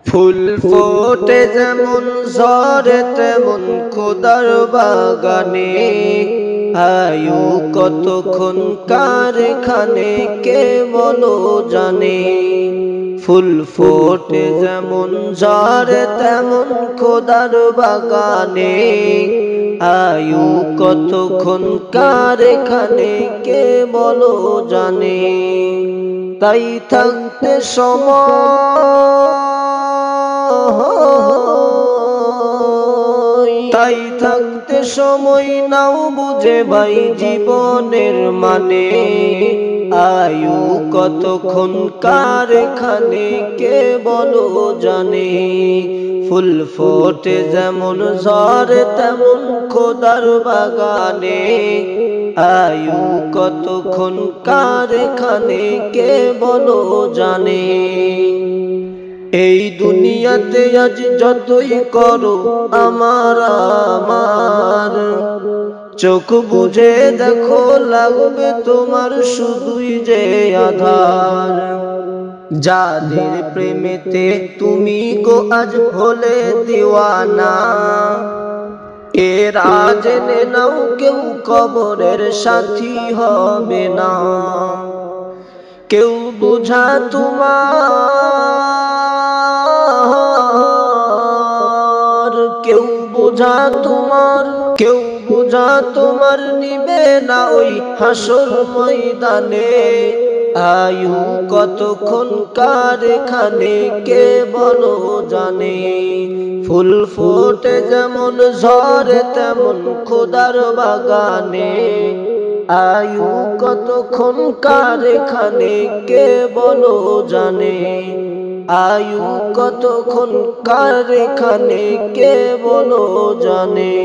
ফুল ফোটে যেমন ঝরে তেমন খোদার বাগানে, আয়ু কতক্ষণ কারখানে কে বলো জানে। ফুল ফোটে যেমন ঝরে তেমন খোদার বাগানে, আয়ু কতক্ষণ কারখানে কে বলো জানে। তাই থাকতে তাই থাকতে সময় নাও বুঝে ভাই জীবনের মানে, আয়ু কতক্ষণ কারখানে কে বলো জানে। ফুল ফোটে যেমন ঝরে তেমন খোদার বাগানে, আয়ু কতক্ষণ কারখানে কে বলো জানে। এই দুনিয়াতে আজ যতই করো আমার আমার, চোখ বুঝে দেখো লাগবে তোমার শুধুই যে আধার। যাদের প্রেমেতে তুমি গো আজ হলে দিওয়ানা, এরা জেনে নাও কেউ কবরের সাথী হবে না। কেউ বুঝা তোমার, কেউ বুঝা তোমার নিবে না ওই হাসর ময়দানে, আয়ু কতক্ষণ কারখানে কে বলো জানে। ফুল ফোটে যেমন ঝরে তেমন খোদার বাগানে, আয়ু কতক্ষণ কারখানে কে বলো জানে। আয়ু কতক্ষণ কারখানে কে বলো জানে।